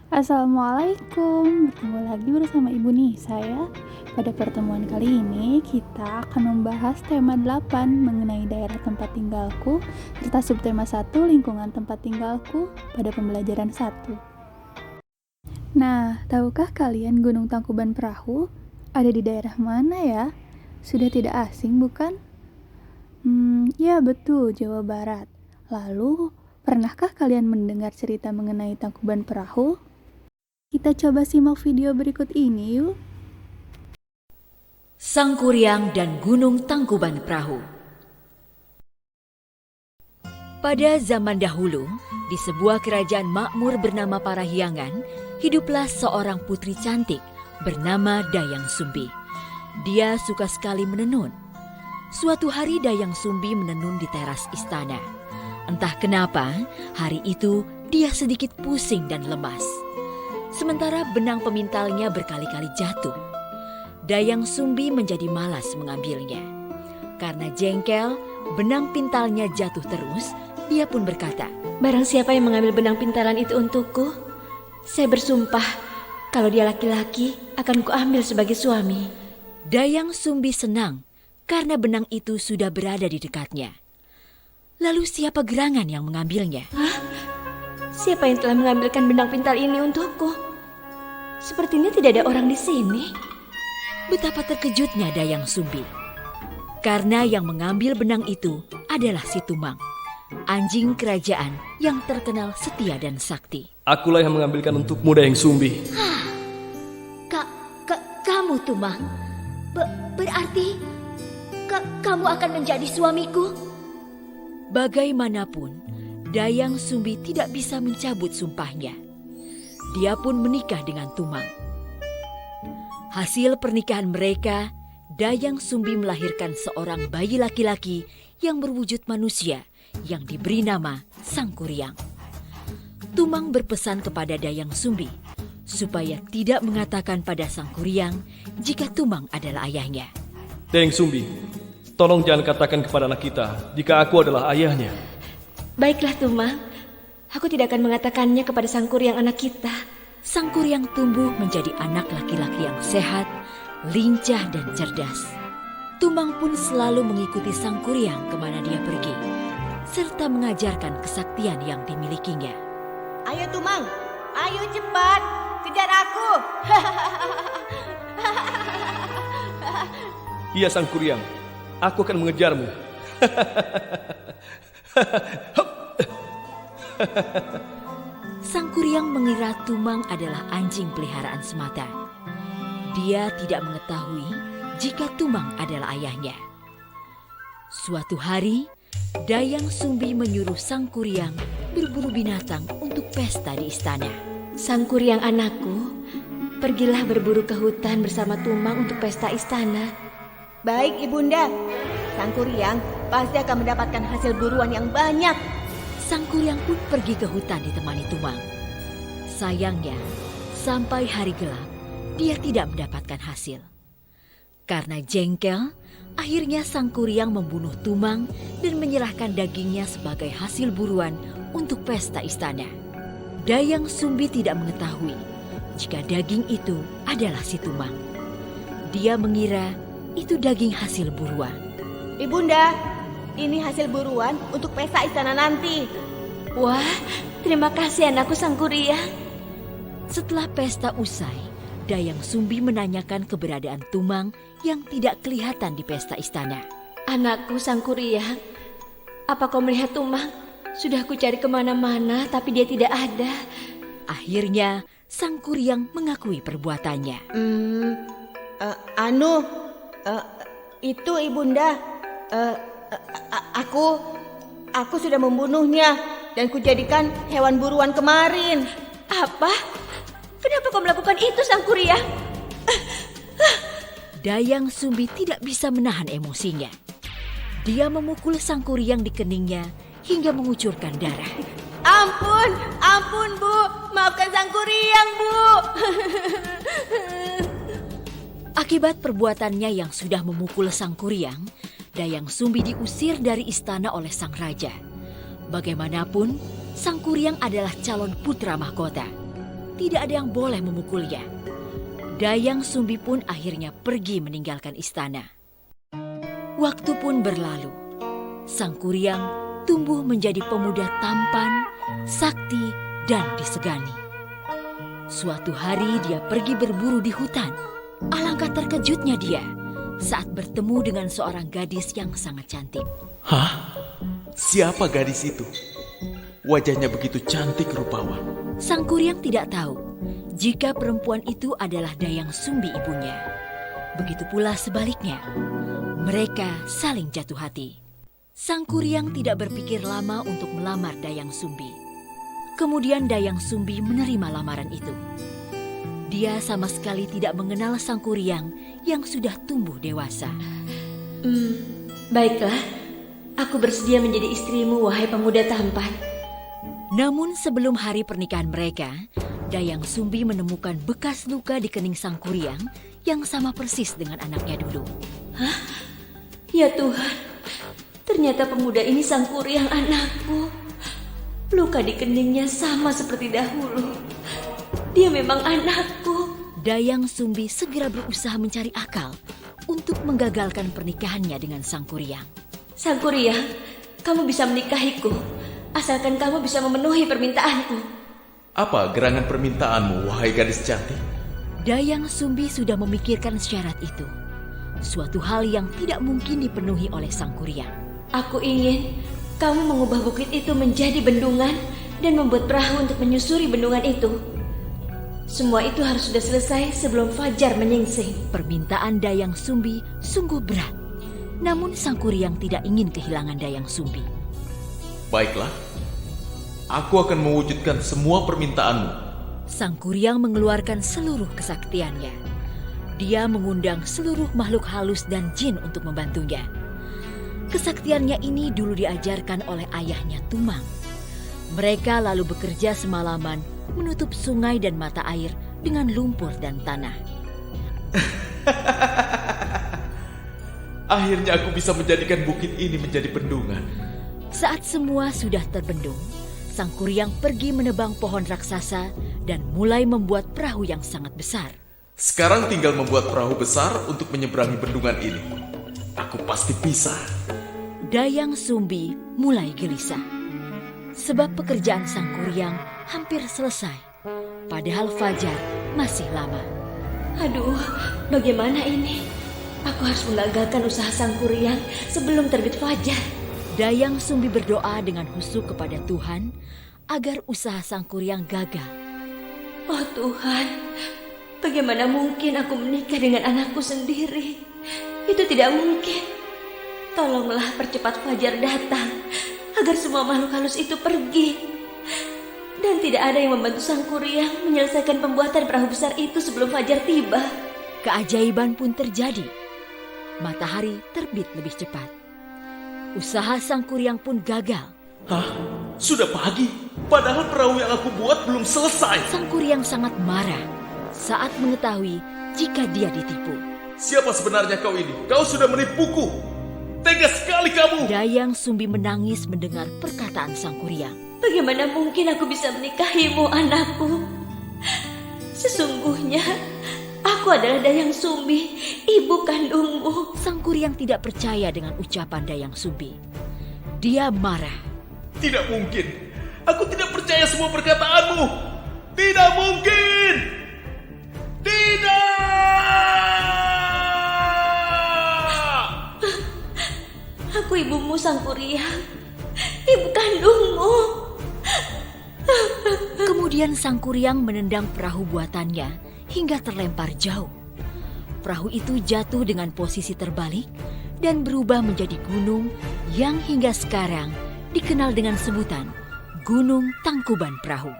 Assalamualaikum, bertemu lagi bersama Ibu Nisa ya. Pada pertemuan kali ini kita akan membahas tema 8 mengenai daerah tempat tinggalku serta subtema 1 lingkungan tempat tinggalku pada pembelajaran 1. Nah, tahukah kalian Gunung Tangkuban Perahu ada di daerah mana ya? Sudah tidak asing bukan? Ya betul, Jawa Barat. Lalu, pernahkah kalian mendengar cerita mengenai Tangkuban Perahu? Kita coba simak video berikut ini yuk. Sangkuriang dan Gunung Tangkuban Perahu. Pada zaman dahulu, di sebuah kerajaan makmur bernama Parahyangan, hiduplah seorang putri cantik bernama Dayang Sumbi. Dia suka sekali menenun. Suatu hari Dayang Sumbi menenun di teras istana. Entah kenapa, hari itu dia sedikit pusing dan lemas. Sementara benang pemintalnya berkali-kali jatuh. Dayang Sumbi menjadi malas mengambilnya. Karena jengkel, benang pintalnya jatuh terus, dia pun berkata, "Barang siapa yang mengambil benang pintalan itu untukku, saya bersumpah kalau dia laki-laki akan kuambil sebagai suami." Dayang Sumbi senang karena benang itu sudah berada di dekatnya. Lalu siapa gerangan yang mengambilnya? Hah? Siapa yang telah mengambilkan benang pintal ini untukku? Sepertinya tidak ada orang di sini. Betapa terkejutnya Dayang Sumbi. Karena yang mengambil benang itu adalah si Tumang, anjing kerajaan yang terkenal setia dan sakti. Akulah yang mengambilkan untukmu, Dayang Sumbi. Kamu Tumang? Berarti kamu akan menjadi suamiku? Bagaimanapun, Dayang Sumbi tidak bisa mencabut sumpahnya. Dia pun menikah dengan Tumang. Hasil pernikahan mereka, Dayang Sumbi melahirkan seorang bayi laki-laki yang berwujud manusia yang diberi nama Sangkuriang. Tumang berpesan kepada Dayang Sumbi supaya tidak mengatakan pada Sangkuriang jika Tumang adalah ayahnya. Dayang Sumbi, tolong jangan katakan kepada anak kita jika aku adalah ayahnya. Baiklah Tumang, aku tidak akan mengatakannya kepada Sangkuriang anak kita. Sangkuriang tumbuh menjadi anak laki-laki yang sehat, lincah dan cerdas. Tumang pun selalu mengikuti Sangkuriang kemana dia pergi, serta mengajarkan kesaktian yang dimilikinya. Ayo Tumang, ayo cepat, kejar aku. Iya Sangkuriang, aku akan mengejarmu. Sangkuriang mengira Tumang adalah anjing peliharaan semata. Dia tidak mengetahui jika Tumang adalah ayahnya. Suatu hari, Dayang Sumbi menyuruh Sangkuriang berburu binatang untuk pesta di istana. Sangkuriang anakku, pergilah berburu ke hutan bersama Tumang untuk pesta istana. Baik Ibunda, Sangkuriang pasti akan mendapatkan hasil buruan yang banyak. Sangkuriang pun pergi ke hutan ditemani Tumang. Sayangnya, sampai hari gelap, dia tidak mendapatkan hasil. Karena jengkel, akhirnya Sangkuriang membunuh Tumang dan menyerahkan dagingnya sebagai hasil buruan untuk pesta istana. Dayang Sumbi tidak mengetahui jika daging itu adalah si Tumang. Dia mengira itu daging hasil buruan. Ibunda, ini hasil buruan untuk pesta istana nanti. Wah, terima kasih anakku Sangkuriang. Setelah pesta usai, Dayang Sumbi menanyakan keberadaan Tumang yang tidak kelihatan di pesta istana. Anakku Sangkuriang, apa kau melihat Tumang? Sudah aku cari kemana-mana tapi dia tidak ada. Akhirnya, Sangkuriang mengakui perbuatannya. Itu Ibunda, aku sudah membunuhnya dan kujadikan hewan buruan kemarin. Apa? Kenapa kau melakukan itu Sangkuriang? Dayang Sumbi tidak bisa menahan emosinya. Dia memukul Sangkuriang di keningnya hingga mengucurkan darah. Ampun Bu, maafkan Sangkuriang Bu. Akibat perbuatannya yang sudah memukul Sangkuriang, Dayang Sumbi diusir dari istana oleh sang raja. Bagaimanapun, Sangkuriang adalah calon putra mahkota. tidak ada yang boleh memukulnya. Dayang Sumbi pun akhirnya pergi meninggalkan istana. Waktu pun berlalu. Sang Kuryang tumbuh menjadi pemuda tampan, sakti, dan disegani. Suatu hari dia pergi berburu di hutan. Alangkah terkejutnya dia saat bertemu dengan seorang gadis yang sangat cantik. Hah? Siapa gadis itu? Wajahnya begitu cantik rupawan. Sang Kuryang tidak tahu jika perempuan itu adalah Dayang Sumbi ibunya. Begitu pula sebaliknya, mereka saling jatuh hati. Sang Kuryang tidak berpikir lama untuk melamar Dayang Sumbi. Kemudian Dayang Sumbi menerima lamaran itu. Dia sama sekali tidak mengenal Sang Kuryang yang sudah tumbuh dewasa. Baiklah, aku bersedia menjadi istrimu, wahai pemuda tampan. Namun sebelum hari pernikahan mereka, Dayang Sumbi menemukan bekas luka di kening Sang Kuryang yang sama persis dengan anaknya dulu. Ya Tuhan, ternyata pemuda ini Sang Kuryang anakku. Luka di keningnya sama seperti dahulu. Dia memang anakku. Dayang Sumbi segera berusaha mencari akal untuk menggagalkan pernikahannya dengan Sang Kuryang. Sang Kuryang, kamu bisa menikahiku, asalkan kamu bisa memenuhi permintaanku. Apa gerangan permintaanmu, wahai gadis cantik? Dayang Sumbi sudah memikirkan syarat itu. Suatu hal yang tidak mungkin dipenuhi oleh Sang Kuryang. Aku ingin kamu mengubah bukit itu menjadi bendungan dan membuat perahu untuk menyusuri bendungan itu. Semua itu harus sudah selesai sebelum fajar menyingsing. Permintaan Dayang Sumbi sungguh berat. Namun Sang Kuryang tidak ingin kehilangan Dayang Sumbi. Baiklah, aku akan mewujudkan semua permintaanmu. Sang Kuryang mengeluarkan seluruh kesaktiannya. Dia mengundang seluruh makhluk halus dan jin untuk membantunya. Kesaktiannya ini dulu diajarkan oleh ayahnya Tumang. Mereka lalu bekerja semalaman menutup sungai dan mata air dengan lumpur dan tanah. Akhirnya aku bisa menjadikan bukit ini menjadi bendungan. Saat semua sudah terbendung, Sang Kuryang pergi menebang pohon raksasa dan mulai membuat perahu yang sangat besar. Sekarang tinggal membuat perahu besar untuk menyeberangi bendungan ini. Aku pasti bisa. Dayang Sumbi mulai gelisah. Sebab pekerjaan Sang Kuryang hampir selesai. Padahal fajar masih lama. Aduh, bagaimana ini? Aku harus menggagalkan usaha Sang Kuryang sebelum terbit fajar. Dayang Sumbi berdoa dengan khusyuk kepada Tuhan agar usaha Sang Kuryang gagal. Oh Tuhan, bagaimana mungkin aku menikah dengan anakku sendiri? Itu tidak mungkin. Tolonglah percepat fajar datang agar semua makhluk halus itu pergi. Dan tidak ada yang membantu Sang Kuryang menyelesaikan pembuatan perahu besar itu sebelum fajar tiba. Keajaiban pun terjadi. Matahari terbit lebih cepat. Usaha Sang Kuryang pun gagal. Hah? Sudah pagi? Padahal perahu yang aku buat belum selesai. Sang Kuryang sangat marah saat mengetahui jika dia ditipu. Siapa sebenarnya kau ini? Kau sudah menipuku. Tega sekali kamu. Dayang Sumbi menangis mendengar perkataan Sang Kuryang. Bagaimana mungkin aku bisa menikahimu, anakku? Sesungguhnya aku adalah Dayang Sumbi, ibu kandungmu. Sang Kuryang tidak percaya dengan ucapan Dayang Sumbi. Dia marah. Tidak mungkin. Aku tidak percaya semua perkataanmu. Tidak mungkin. Tidak. Aku ibumu, Sang Kuryang, ibu kandungmu. Kemudian Sang Kuryang menendang perahu buatannya hingga terlempar jauh. Perahu itu jatuh dengan posisi terbalik dan berubah menjadi gunung yang hingga sekarang dikenal dengan sebutan Gunung Tangkuban Perahu.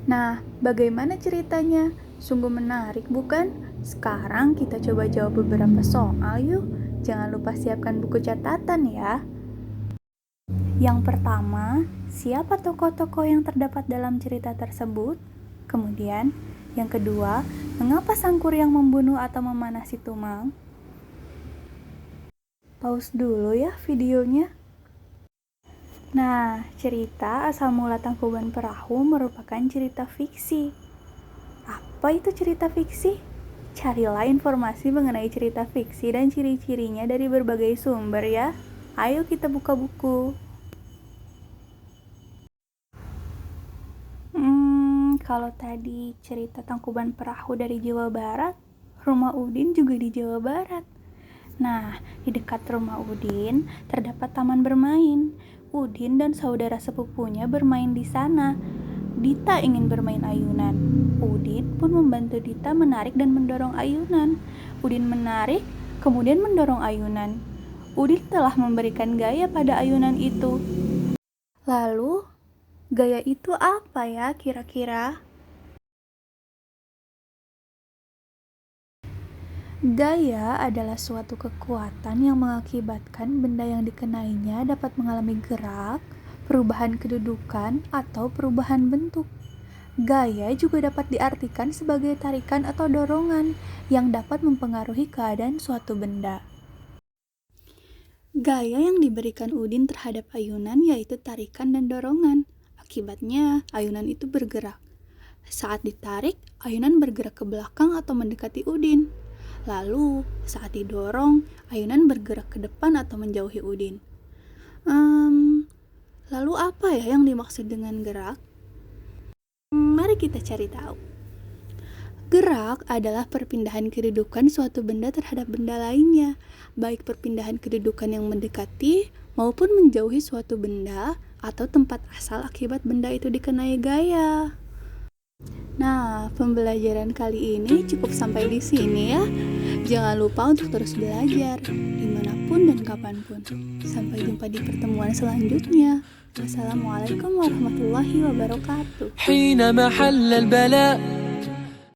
Nah, bagaimana ceritanya? Sungguh menarik, bukan? Sekarang kita coba jawab beberapa soal yuk. Jangan lupa siapkan buku catatan ya. Yang pertama, siapa tokoh-tokoh yang terdapat dalam cerita tersebut? Kemudian, yang kedua, mengapa Sang Kuryang membunuh atau memanah si Tumang? Pause dulu ya videonya. Nah, cerita asal mula Tangkuban Perahu merupakan cerita fiksi. Apa itu cerita fiksi? Carilah informasi mengenai cerita fiksi dan ciri-cirinya dari berbagai sumber ya. Ayo kita buka buku. Kalau tadi cerita Tangkuban Perahu dari Jawa Barat, rumah Udin juga di Jawa Barat. Nah, di dekat rumah Udin terdapat taman bermain. Udin dan saudara sepupunya bermain di sana. Dita ingin bermain ayunan. Udin pun membantu Dita menarik dan mendorong ayunan. Udin menarik, kemudian mendorong ayunan. Udin telah memberikan gaya pada ayunan itu. Lalu, gaya itu apa ya kira-kira? Gaya adalah suatu kekuatan yang mengakibatkan benda yang dikenainya dapat mengalami gerak, perubahan kedudukan, atau perubahan bentuk. Gaya juga dapat diartikan sebagai tarikan atau dorongan yang dapat mempengaruhi keadaan suatu benda. Gaya yang diberikan Udin terhadap ayunan yaitu tarikan dan dorongan. Akibatnya, ayunan itu bergerak. Saat ditarik, ayunan bergerak ke belakang atau mendekati Udin. Lalu, saat didorong, ayunan bergerak ke depan atau menjauhi Udin. Lalu apa ya yang dimaksud dengan gerak? Mari kita cari tahu. Gerak adalah perpindahan kedudukan suatu benda terhadap benda lainnya, baik perpindahan kedudukan yang mendekati maupun menjauhi suatu benda atau tempat asal akibat benda itu dikenai gaya. Nah, pembelajaran kali ini cukup sampai di sini ya. Jangan lupa untuk terus belajar, dimanapun dan kapanpun. Sampai jumpa di pertemuan selanjutnya. Wassalamualaikum warahmatullahi wabarakatuh.